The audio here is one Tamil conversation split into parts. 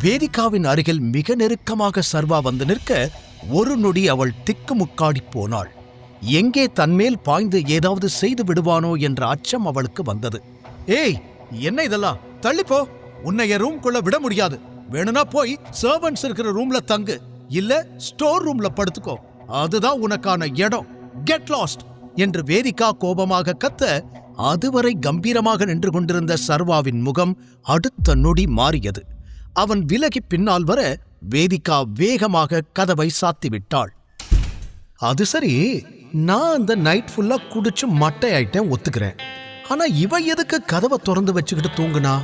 வேதிகாவின் அருகில் மிக நெருக்கமாக சர்வா வந்து நிற்க ஒரு நொடி அவள் திக்குமுக்காடி போனாள். எங்கே தன்மேல் பாய்ந்து ஏதாவது செய்து விடுவானோ என்ற அச்சம் அவளுக்கு வந்தது. ஏய், என்ன இதெல்லாம்? தள்ளிப்போ, உன்னை என் ரூம்குள்ள விட முடியாது. வேணும்னா போய் சர்வன்ட்ஸ் இருக்கிற ரூம்ல தங்கு, இல்ல ஸ்டோர் ரூம்ல படுத்துக்கோ, அதுதான் உனக்கான இடம். கெட் லாஸ்ட் என்று வேதிகா கோபமாக கத்த, அதுவரை கம்பீரமாக நின்று கொண்டிருந்த சர்வாவின் முகம் அடுத்த நொடி மாறியது. அவன் விலகி பின்னால் வர வேதிகா வேகமாக கதவை சாத்திவிட்டாள். அது சரி, நான் அந்த நைட் ஃபுல்லா குடிச்சு மட்டை ஆயிட்டேன், ஒத்துக்கிறேன். ஆனா இவ எதுக்கு கதவை திறந்து வச்சுக்கிட்டு தூங்குனா?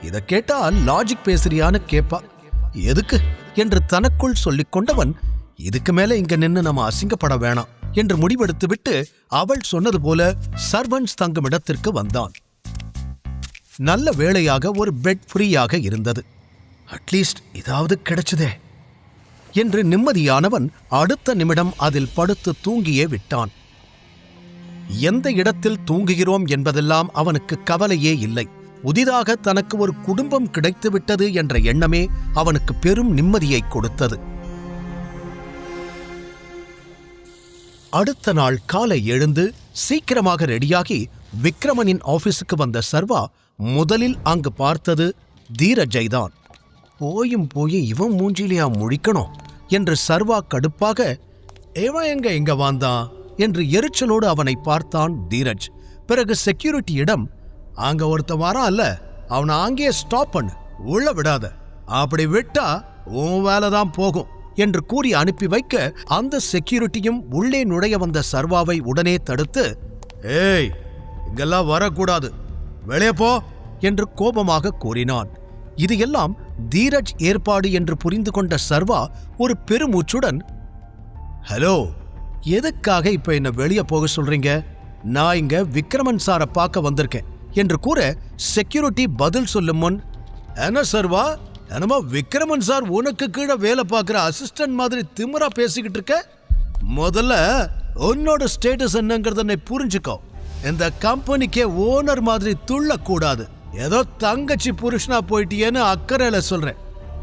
இத கேட்டா லாஜிக் பேசுறியான்னு கேப்பா. எதுக்கு என்று தனக்குள் சொல்லிக் கொண்டவன், இதுக்கு மேல இங்க நின்னு நம்ம அசிங்கப்பட வேணாம் என்று முடிவெடுத்து விட்டு அவள் சொன்னது போல சர்வன்ட்ஸ் தங்கும் இடத்திற்கு வந்தான். நல்ல வேளையாக ஒரு பெட் ஃப்ரீயாக இருந்தது. அட்லீஸ்ட் இதாவது கிடைச்சதே என்று நிம்மதியானவன் அடுத்த நிமிடம் அதில் படுத்து தூங்கியே விட்டான். எந்த இடத்தில் தூங்குகிறோம் என்பதெல்லாம் அவனுக்கு கவலையே இல்லை. புதிதாக தனக்கு ஒரு குடும்பம் கிடைத்துவிட்டது என்ற எண்ணமே அவனுக்கு பெரும் நிம்மதியை கொடுத்தது. அடுத்த நாள் காலை எழுந்து சீக்கிரமாக ரெடியாகி விக்ரமனின் ஆபீஸுக்கு வந்த சர்வா முதலில் அங்கு பார்த்தது தீரஜைதான். போயும் போய் இவன் மூஞ்சிலியா முழிக்கணும் என்று சர்வா கடுப்பாக, இவன் எங்க இங்க வந்தான் என்று எரிச்சலோடு அவனை பார்த்தான் தீரஜ். பிறகு செக்யூரிட்டியிடம், அங்க ஒருத்த வாரான் அல்ல, அவனை அங்கேயே ஸ்டாப் பண்ணு, உள்ள விடாத, அப்படி விட்டா உன் வேலைதான் போகும் என்று கூறி அனுப்பி வைக்க, அந்த செக்யூரிட்டியும் உள்ளே நுழைய வந்த சர்வாவை உடனே தடுத்து, ஏய், இங்கெல்லாம் வரக்கூடாது, வெளியே போ என்று கோபமாக கூறினான். இது எல்லாம் தீரஜ் ஏற்பாடு என்று புரிந்து கொண்ட சர்வா ஒரு பெருமூச்சுடன், ஹலோ, எதுக்காக இப்ப என்ன வெளியே போக சொல்றீங்க? நான் இங்க விக்ரமன் சாரை பார்க்க வந்திருக்கேன் என்று கூற, செக்யூரிட்டி பதில் சொல்லும் முன், என்ன சர்வா, என்னமா விக்ரமன் சார் உனக்கு கீழே வேலை பார்க்கிற அசிஸ்டன்ட் மாதிரி திமிரா பேசிக்கிட்டு இருக்க? முதல்ல உன்னோட ஸ்டேட்டஸ் என்னங்கிறத புரிஞ்சுக்கோ. இந்த கம்பெனிக்கே ஓனர் மாதிரி துள்ளக்கூடாது. ஏதோ தங்கச்சி புருஷனா போயிட்டியேன்னு அக்கறையில சொல்றேன்.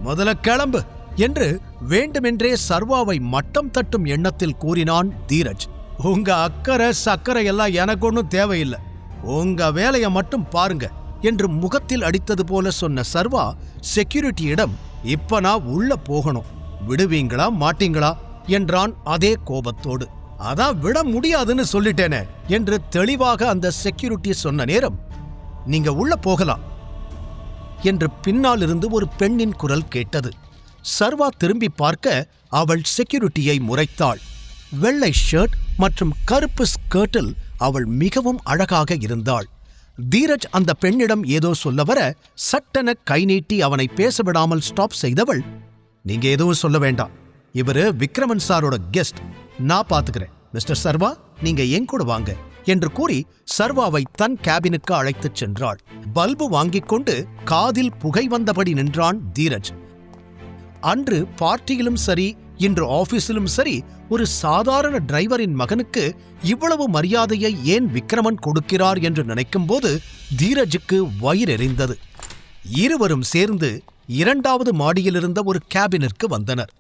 முதல்ல கிளம்பு என்று வேண்டுமென்றே சர்வாவை மட்டம் தட்டும் எண்ணத்தில் கூறினான் தீரஜ். உங்க அக்கறை சக்கரை எல்லாம் எனக்கு ஒன்றும் தேவையில்லை, உங்க வேலையை மட்டும் பாருங்க என்று முகத்தில் அடித்தது போல சொன்ன சர்வா செக்யூரிட்டியிடம், இப்ப நான் உள்ள போகணும், விடுவீங்களா மாட்டீங்களா என்றான் அதே கோபத்தோடு. அதான் விட முடியாதுன்னு சொல்லிட்டேனே என்று தெளிவாக அந்த செக்யூரிட்டி சொன்ன நேரம், நீங்க உள்ள போகலாம் என்று பின்னால் இருந்து ஒரு பெண்ணின் குரல் கேட்டது. சர்வா திரும்பி பார்க்க அவள் செக்யூரிட்டியை முறைத்தாள். வெள்ளை ஷர்ட் மற்றும் கருப்பு ஸ்கர்ட்டில் அவள் மிகவும் அழகாக இருந்தாள். தீரஜ் அந்த பெண்ணிடம் ஏதோ சொல்ல வர சட்டென கை நீட்டி அவனை பேசவிடாமல் ஸ்டாப் செய்தவள், நீங்க எதுவும் சொல்ல வேண்டாம், இவரு விக்ரமன் சாரோட கெஸ்ட், நான் பாத்துக்கிறேன். மிஸ்டர் சர்வா, நீங்க என் கூட வாங்க என்று கூறி சர்வாவை தன் கேபினுக்கு அழைத்துச் சென்றாள். பல்பு வாங்கிக் கொண்டு காதில் புகை வந்தபடி நின்றான் தீரஜ். அன்று பார்ட்டியிலும் சரி, இன்று ஆபீஸிலும் சரி, ஒரு சாதாரண டிரைவரின் மகனுக்கு இவ்வளவு மரியாதையை ஏன் விக்ரமன் கொடுக்கிறார் என்று நினைக்கும் போது தீரஜுக்கு வயிறெறிந்தது. இருவரும் சேர்ந்து இரண்டாவது மாடியிலிருந்த ஒரு கேபினிற்கு வந்தனர்.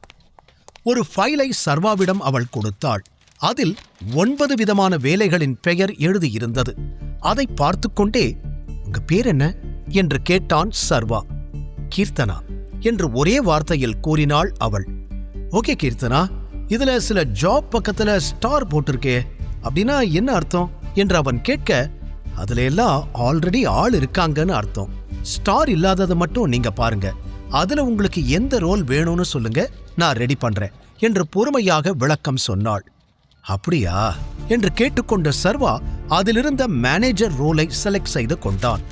ஒரு ஃபைலை சர்வாவிடம் அவள் கொடுத்தாள். அதில் 9 விதமான வேலைகளின் பெயர் எழுதியிருந்தது. அதை பார்த்து கொண்டே, உங்க பேர் என்ன என்று கேட்டான் சர்வா. கீர்த்தனா என்று ஒரே வார்த்தையில் கூறினாள் அவள். ஓகே கீர்த்தனா, இதுல சில ஜாப் பக்கத்துல ஸ்டார் போட்டிருக்கே, அப்படின்னா என்ன அர்த்தம் என்று அவன் கேட்க, அதுல எல்லாம் ஆல்ரெடி ஆள் இருக்காங்கன்னு அர்த்தம். ஸ்டார் இல்லாததை மட்டும் நீங்க பாருங்க, அதுல உங்களுக்கு எந்த ரோல் வேணும்னு சொல்லுங்க, நான் ரெடி பண்றேன் என்று பொறுமையாக விளக்கம் சொன்னாள். அப்படியா என்று கேட்டுக்கொண்ட சர்வா அதிலிருந்த மேனேஜர் ரோலை செலக்ட் செய்து கொண்டான்.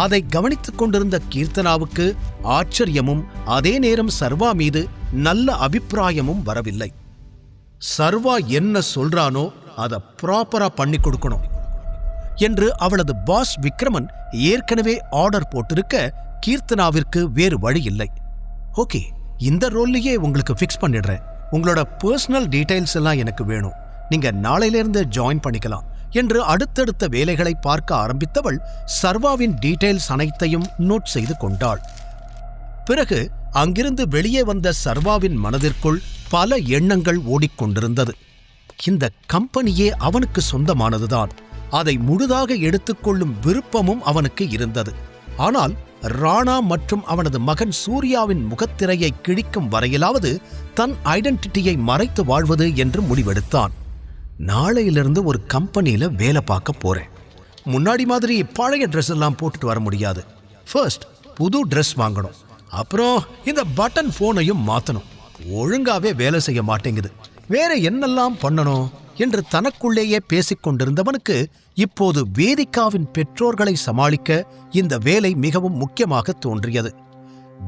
அதை கவனித்துக் கொண்டிருந்த கீர்த்தனாவுக்கு ஆச்சரியமும் அதே நேரம் சர்வா மீது நல்ல அபிப்பிராயமும் வரவில்லை. சர்வா என்ன சொல்றானோ அதை ப்ராப்பரா பண்ணி கொடுக்கணும் என்று அவளது பாஸ் விக்ரமன் ஏற்கனவே ஆர்டர் போட்டிருக்க கீர்த்தனாவிற்கு வேறு வழி இல்லை. ஓகே, இந்த ரோல்லையே உங்களுக்கு ஃபிக்ஸ் பண்ணிடுறேன், உங்களோட பர்சனல் டீடைல்ஸ் எல்லாம் எனக்கு வேணும், நீங்க நாளையிலிருந்து ஜாயின் பண்ணிக்கலாம் என்று அடுத்தடுத்த வேலைகளை பார்க்க ஆரம்பித்தவள் சர்வாவின் டீடைல்ஸ் அனைத்தையும் நோட் செய்து கொண்டாள். பிறகு அங்கிருந்து வெளியே வந்த சர்வாவின் மனதிற்குள் பல எண்ணங்கள் ஓடிக்கொண்டிருந்தது. இந்த கம்பெனியே அவனுக்கு சொந்தமானதுதான். அதை முழுதாக எடுத்துக்கொள்ளும் விருப்பமும் அவனுக்கு இருந்தது. ஆனால் ராணா மற்றும் அவனது மகன் சூர்யாவின் முகத்திரையை கிழிக்கும் வரையிலாவது தன் ஐடென்டிட்டியை மறைத்து வாழ்வது என்று முடிவெடுத்தான். நாளையிலிருந்து ஒரு கம்பெனியில வேலை பார்க்க போறேன். முன்னாடி மாதிரி பழைய ட்ரெஸ் எல்லாம் போட்டுட்டு வர முடியாது. ஃபர்ஸ்ட் புது ட்ரெஸ் வாங்கணும். அப்புறம் இந்த பட்டன் போனையும் மாத்தணும். ஒழுங்காவே வேலை செய்ய மாட்டேங்குது. வேற என்னெல்லாம் பண்ணணும் என்று தனக்குள்ளேயே பேசிக் கொண்டிருந்தவனுக்கு இப்போது வேதிகாவின் பெற்றோர்களை சமாளிக்க இந்த வேலை மிகவும் முக்கியமாக தோன்றியது.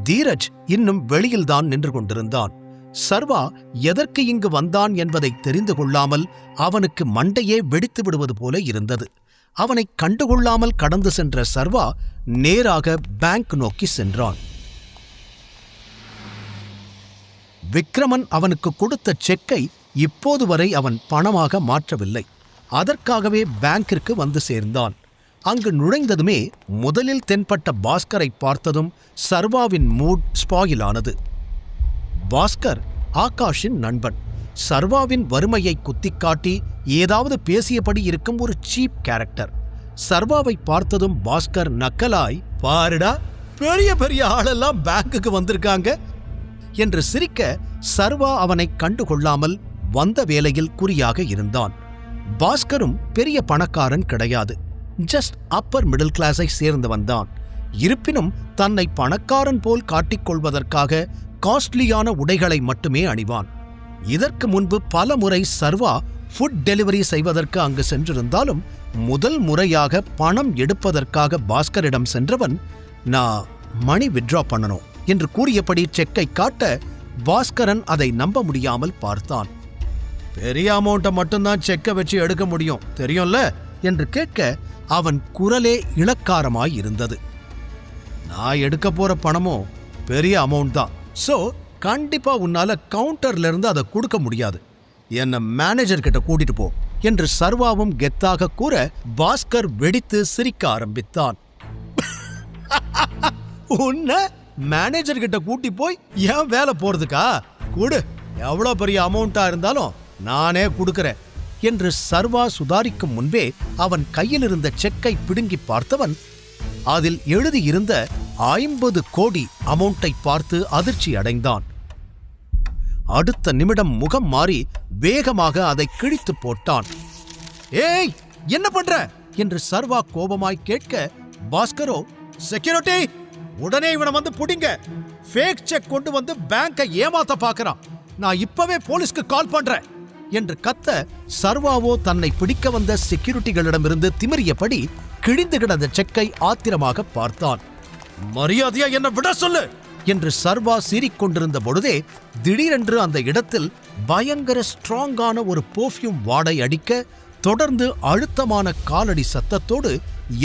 தீரஜ் இன்னும் வெளியில்தான் நின்று கொண்டிருந்தான். சர்வா எதற்கு இங்கு வந்தான் என்பதை தெரிந்து கொள்ளாமல் அவனுக்கு மண்டையே வெடித்து விடுவது போல இருந்தது. அவனை கண்டுகொள்ளாமல் கடந்து சென்ற சர்வா நேராக பேங்க் நோக்கி சென்றான். விக்ரமன் அவனுக்கு கொடுத்த செக்கை இப்போது வரை அவன் பணமாக மாற்றவில்லை. அதற்காகவே பேங்கிற்கு வந்து சேர்ந்தான். அங்கு நுழைந்ததுமே முதலில் தென்பட்ட பாஸ்கரை பார்த்ததும் சர்வாவின் மூட் ஸ்பாயிலானது. பாஸ்கர் ஆகாஷின் நண்பன். சர்வாவின் வறுமையை குத்திக்காட்டி ஏதாவது பேசியபடி இருக்கும் ஒரு சீப் கேரக்டர். சர்வாவை பார்த்ததும் பாஸ்கர் நக்கலாய், பாருடா பெரிய பெரிய ஆளெல்லாம் பேங்குக்கு வந்திருக்காங்க என்று சிரிக்க, சர்வா அவனை கண்டுகொள்ளாமல் வந்த வேலையில் குறியாக இருந்தான். பாஸ்கரும் பெரிய பணக்காரன் கிடையாது. ஜஸ்ட் அப்பர் மிடில் கிளாஸை சேர்ந்தவன்தான். இருப்பினும் தன்னை பணக்காரன் போல் காட்டிக்கொள்வதற்காக காஸ்ட்லியான உடைகளை மட்டுமே அணிவான். இதற்கு முன்பு பல முறை சர்வா ஃபுட் டெலிவரி செய்வதற்கு அங்கு சென்றிருந்தாலும் முதல் முறையாக பணம் எடுப்பதற்காக பாஸ்கரிடம் சென்றவன், நான் மணி வித்ட்ரா பண்ணணும் என்று கூறியபடி செக்கை காட்ட பாஸ்கரன் அதை நம்ப முடியாமல் பார்த்தான். பெரிய அமௌண்ட்டை மட்டும்தான் செக்கை வச்சு எடுக்க முடியும் தெரியும்ல என்று கேட்க அவன் குரலே இளக்காரமாய் இருந்தது. நான் எடுக்க போற பணமும் பெரிய அமௌண்ட் தான். சோ கண்டிப்பா உன்னால கவுண்டர்ல இருந்து அதை கொடுக்க முடியாது. என்ன மேனேஜர் கிட்ட கூட்டிட்டு போ என்று சர்வாவும் கெத்தாக கூற பாஸ்கர் வெடித்து சிரிக்க ஆரம்பித்தான். உன்ன மேனேஜர் கிட்ட கூட்டி போய் ஏன் வேலை போறதுக்கா? கூடு, எவ்வளவு பெரிய அமௌண்டா இருந்தாலும் நானே கொடுக்கிறேன் என்று சர்வா சுதாரிக்கும் முன்பே அவன் கையில் இருந்த செக்கை பிடுங்கி பார்த்தவன் அதில் எழுதியிருந்த 50 கோடி அமௌண்டை பார்த்து அதிர்ச்சி அடைந்தான். அடுத்த நிமிடம் முகம் மாறி வேகமாக அதை கிழித்து போட்டான். ஏய், என்ன பண்ற என்று சர்வா கோபமாய் கேட்க, பாஸ்கரோ, செக்யூரிட்டி, உடனே இவனை வந்து புடிங்க. ஃபேக் செக் கொண்டு வந்து பேங்கை ஏமாத்த பார்க்கறான். நான் இப்பவே போலீஸ்க்கு கால் பண்றேன் என்று கத்த, சர்வாவோ தன்னை பிடிக்க வந்த செக்யூரிட்டிகளிடமிருந்து திமிரியபடி கிழிந்து கிடந்த செக்கை ஆத்திரமாக பார்த்தான். மரியாதையா என்ன விட சொல்லு என்று சர்வா சீறிக்கொண்டிருந்த பொழுதே திடீரென்று அந்த இடத்தில் பயங்கர ஸ்ட்ராங்கான ஒரு பெர்ஃப்யூம் வாடை அடிக்க, தொடர்ந்து அழுத்தமான காலடி சத்தத்தோடு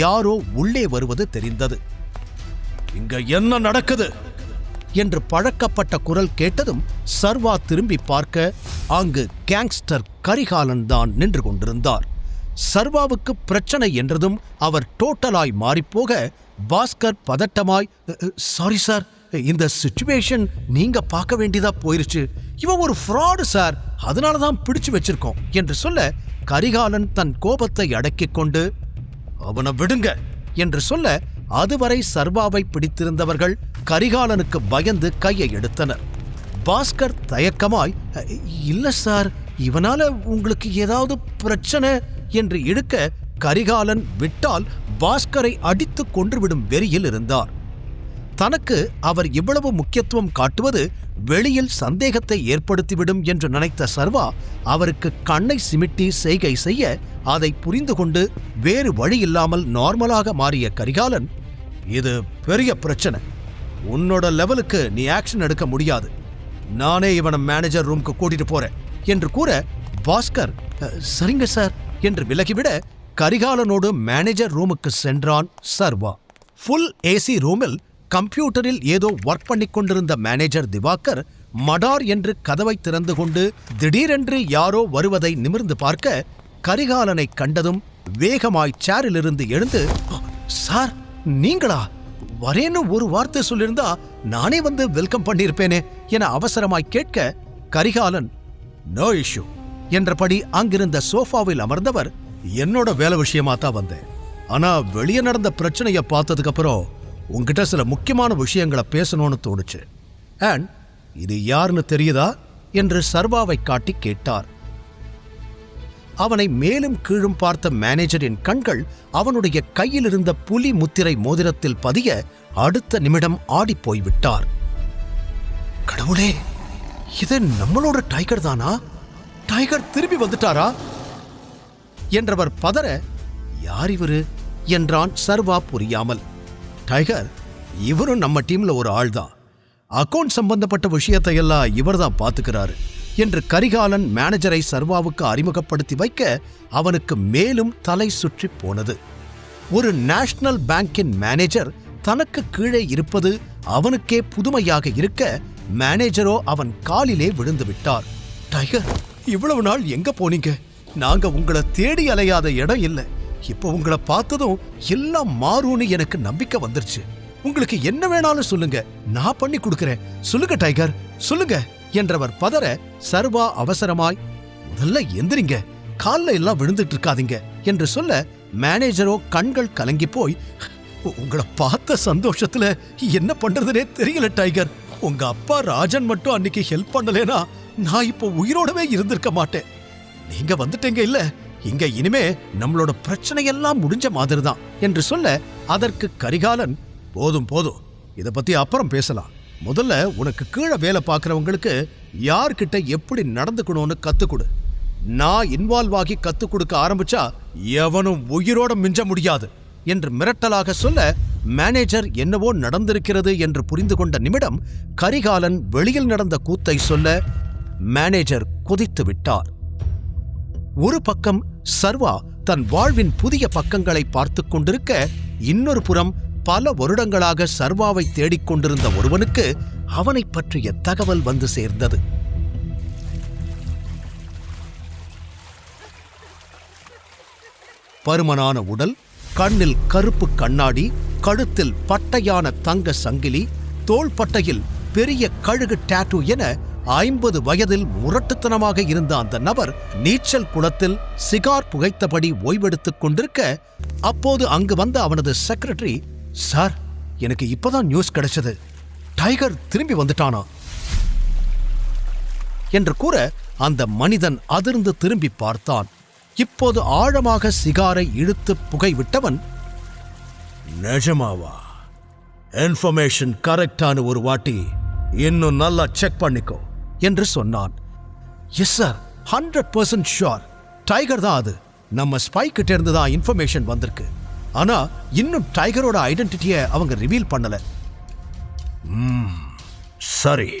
யாரோ உள்ளே வருவது தெரிந்தது. இங்க என்ன நடக்குது என்று பழக்கப்பட்ட குரல் கேட்டதும் சர்வா திரும்பி பார்க்க அங்கு கேங்ஸ்டர் கரிகாலன் தான் நின்று கொண்டிருந்தார். சர்வாவுக்கு பிரச்சனை என்றதும் அவர் டோட்டலாய் மாறிப்போக, பாஸ்கர் பதட்டமாய், சாரி சார், இந்த சிச்சுவேஷன் நீங்க பார்க்க வேண்டியதா போயிருச்சு. இவன் ஒரு ஃப்ராடு சார், அதனாலதான் பிடிச்சு வச்சிருக்கோம் என்று சொல்ல, கரிகாலன் தன் கோபத்தை அடக்கிக் கொண்டு, அவனை விடுங்க என்று சொல்ல, அதுவரை சர்வாவை பிடித்திருந்தவர்கள் கரிகாலனுக்கு பயந்து கையை எடுத்தனர். பாஸ்கர் தயக்கமாய், இல்ல சார், இவனால உங்களுக்கு ஏதாவது பிரச்சனை என்று இழுக்க, கரிகாலன் விட்டால் பாஸ்கரை அடித்து கொன்றுவிடும் வெறியில் இருந்தார். தனக்கு அவர் இவ்வளவு முக்கியத்துவம் காட்டுவது வெளியில் சந்தேகத்தை ஏற்படுத்திவிடும் என்று நினைத்த சர்வா அவருக்கு கண்ணை சிமிட்டி செய்கை செய்ய, அதை புரிந்து கொண்டு வேறு வழியில்லாமல் நார்மலாக மாறிய கரிகாலன், இது பெரிய பிரச்சனை, உன்னோட லெவலுக்கு நீ ஆக்ஷன் எடுக்க முடியாது, நானே இவனை மேனேஜர் ரூமுக்கு கூட்டிட்டு போறேன் என்று கூற, பாஸ்கர் சரிங்க சார் என்று விலகிவிட, கரிகாலனோடு மேனேஜர் ரூமுக்கு சென்றான் சர்வா. ஃபுல் ஏசி ரூமில் கம்ப்யூட்டரில் ஏதோ ஒர்க் பண்ணிக் கொண்டிருந்த மேனேஜர் திவாகர் மடார் என்று கதவை திறந்து கொண்டு திடீரென்று யாரோ வருவதை நிமிர்ந்து பார்க்க, கரிகாலனை கண்டதும் வேகமாய் சேரிலிருந்து எழுந்து, சார் நீங்களா, வரேன்னு ஒரு வார்த்தை சொல்லியிருந்தா நானே வந்து வெல்கம் பண்ணியிருப்பேனே என அவசரமாய் கேட்க, கரிகாலன் நோ இஷ்யூ என்றபடி அங்கிருந்த சோஃபாவில் அமர்ந்தவர், என்னோட வேலை விஷயமா தான் வந்தேன். ஆனா வெளியே நடந்த பிரச்சனைய பார்த்ததுக்கு அப்புறம் உங்ககிட்ட சில முக்கியமான விஷயங்களை பேசணும்னு தோணுச்சு. அண்ட் இது யாருன்னு தெரியுதா என்று சர்வாவை காட்டி கேட்டார். அவனை மேலும் கீழும் பார்த்த மேனேஜரின் கண்கள் அவனுடைய கையில் இருந்த புலி முத்திரை மோதிரத்தில் பதிய அடுத்த நிமிடம் ஆடிப்போய்விட்டார். கடவுளே, இது நம்மளோட டைகர் தானா? டைகர் திரும்பி வந்துட்டாரா என்றவர் பதற, யார் இவரு என்றான் சர்வா புரியாமல். டைகர், இவரும் நம்ம டீம்ல ஒரு ஆள்தான். அக்கவுண்ட் சம்பந்தப்பட்ட விஷயத்தையெல்லாம் இவர்தான் பாத்துக்கிறாரு என்று கரிகாலன் மேனேஜரை சர்வாவுக்கு அறிமுகப்படுத்தி வைக்க அவனுக்கு மேலும் தலை சுற்றி போனது. ஒரு நேஷனல் பேங்கின் மேனேஜர் தனக்கு கீழே இருப்பது அவனுக்கே புதுமையாக இருக்க, மேனேஜரோ அவன் காலிலே விழுந்து விட்டார். டைகர், இவ்வளவு நாள் எங்க போனீங்க? நாங்க உங்களை தேடி அலையாத இடம் இல்லை. இப்போ உங்களை பார்த்ததும் எல்லாம் மாறும்னு எனக்கு நம்பிக்கை வந்துருச்சு. உங்களுக்கு என்ன வேணாலும் சொல்லுங்க, நான் பண்ணி கொடுக்கிறேன். சொல்லுங்க டைகர், சொல்லுங்க என்றவர் பதற, சர்வா அவசரமாய், முதல்ல எந்திரிங்க, கால்ல எல்லாம் விழுந்துட்டு இருக்காதீங்க என்று சொல்ல, மேனேஜரோ கண்கள் கலங்கி போய், உங்களை பார்த்த சந்தோஷத்துல என்ன பண்றதுனே தெரியல டைகர். உங்க அப்பா ராஜன் மட்டும் அன்னைக்கு ஹெல்ப் பண்ணலேனா நான் இப்போ உயிரோடவே இருந்திருக்க மாட்டேன். நீங்க வந்துட்டீங்க இல்ல, இங்க இனிமே நம்மளோட பிரச்சனையெல்லாம் முடிஞ்ச மாதிரிதான் என்று சொல்ல, அதற்கு கரிகாலன், போதும் போதும், இத பத்தி அப்புறம் பேசலாம். முதல்ல உனக்கு கீழே வேலை பார்க்கறவங்களுக்கு யார்கிட்ட எப்படி நடந்துக்கணும்னு கத்துக்கொடு. நான் இன்வால்வ் ஆகி கத்துக் கொடுக்க ஆரம்பிச்சா எவனும் உயிரோட மிஞ்ச முடியாது என்று மிரட்டலாக சொல்ல, மேனேஜர் என்னவோ நடந்திருக்கிறது என்று புரிந்து கொண்ட நிமிடம் கரிகாலன் வெளியில் நடந்த கூத்தை சொல்ல, மேனேஜர் கொதித்து விட்டார். ஒரு பக்கம் சர்வா தன் வாழ்வின் புதிய பக்கங்களை பார்த்துக் கொண்டிருக்க, இன்னொரு புறம் பல வருடங்களாக சர்வாவை தேடிக்கொண்டிருந்த ஒருவனுக்கு அவனை பற்றிய தகவல் வந்து சேர்ந்தது. பருமனான உடல், கண்ணில் கருப்பு கண்ணாடி, கழுத்தில் பட்டையான தங்க சங்கிலி, தோள்பட்டையில் பெரிய கழுகு டாட்டூ என 50 வயதில் முரட்டுத்தனமாக இருந்த அந்த நபர் நீச்சல் குளத்தில் சிகார் புகைத்தபடி ஓய்வெடுத்துக் கொண்டிருக்க, அப்போது அங்கு வந்த அவனது செக்ரட்டரி, சார், எனக்கு இப்பதான் நியூஸ் கிடைச்சது, டைகர் திரும்பி வந்துட்டானா என்று கூற, அந்த மனிதன் அதிர்ந்து திரும்பி பார்த்தான். இப்போது ஆழமாக சிகாரை இழுத்து புகை விட்டவன், நிஜமாவா? இன்ஃபர்மேஷன் கரெக்டான ஒரு வாட்டி இன்னும் நல்லா செக் பண்ணிக்கோ என்று சொன்னான். Yes sir, 100% sure. டைகர் தான் அது. நம்ம ஸ்பை கிட்ட இருந்து தான் இன்ஃபர்மேஷன் வந்திருக்கு. ஆனா இன்னும் டைகரோட ஐடென்டிட்டியை அவங்க ரிவீல் பண்ணல. சரி,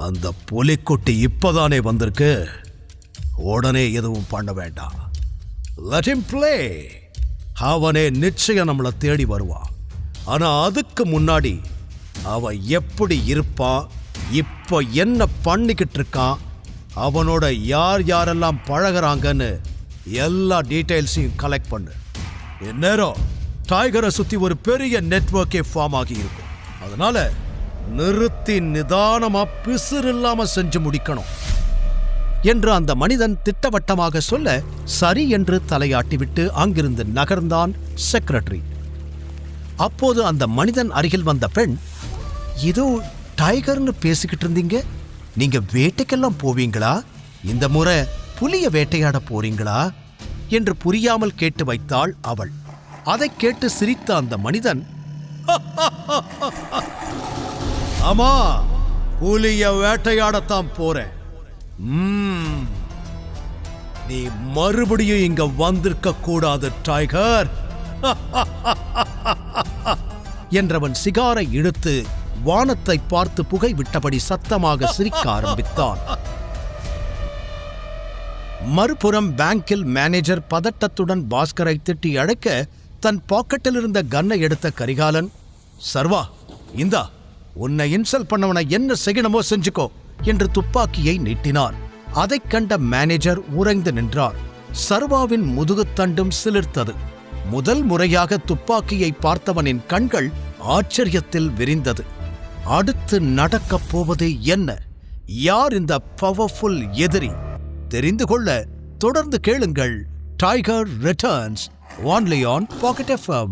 அந்த புலிக்குட்டி இப்பதானே வந்திருக்கு, உடனே எதுவும் பண்ண வேண்டாம். Let him play. அவனே நிச்சயம் நம்மளை தேடி வருவான். ஆனா அதுக்கு முன்னாடி அவன் எப்படி இருப்பான், இப்ப என்ன பண்ணிக்கிட்டு இருக்கான், அவனோட யார் யாரெல்லாம் பழகிறாங்கன்னு எல்லா டீட்டெயில்ஸையும் கலெக்ட் பண்ணு. இந்நேரம் டைகரை சுத்தி ஒரு பெரிய நெட்வொர்க்கே ஃபார்ம் ஆகி இருக்கும். அதனால நிறுத்தி நிதானமா பிசுறு இல்லாம செஞ்சு முடிக்கணும் என்று அந்த மனிதன் திட்டவட்டமாக சொல்ல, சரி என்று தலையாட்டிவிட்டு அங்கிருந்து நகர்ந்தான் செக்ரட்டரி. அப்போது அந்த மனிதன் அருகில் வந்த பெண், இதோ டைகர்னு பேசிக்கிட்டு இருந்தீங்க, நீங்க வேட்டைக்கெல்லாம் போவீங்களா? இந்த முறை புலிய வேட்டையாட போறீங்களா என்று புரியாமல் கேட்டு வைத்தாள் அவள். அதை கேட்டு சிரித்த அந்த மனிதன், ஆமா, புலிய வேட்டையாடத்தான் போறேன். நீ மறுபடியும் இங்க வந்திருக்க கூடாது டைகர் என்றவன் சிகாரை இழுத்து வானத்தை பார்த்து புகை விட்டபடி சத்தமாக சிரிக்க ஆரம்பித்தான். மறுபுறம் பேங்கில் மேனேஜர் பதட்டத்துடன் பாஸ்கரை திட்டி அழைக்க, தன் பாக்கெட்டில் இருந்த கன்னை எடுத்த கரிகாலன், சர்வா, இந்தா, உன்னை இன்சல்ட் பண்ணவனை என்ன செய்யணுமோ செஞ்சுக்கோ என்று துப்பாக்கியை நீட்டினார். அதைக் கண்ட மேனேஜர் உறைந்து நின்றார். சர்வாவின் முதுகுத்தண்டும் சிலிர்த்தது. முதல் முறையாக துப்பாக்கியை பார்த்தவனின் கண்கள் ஆச்சரியத்தில் விரிந்தது. அடுத்து நடக்கப் போவது என்ன? யார் இந்த பவர்ஃபுல் எதிரி? தெரிந்து கொள்ள தொடர்ந்து கேளுங்கள் Tiger Returns, only on Pocket FM.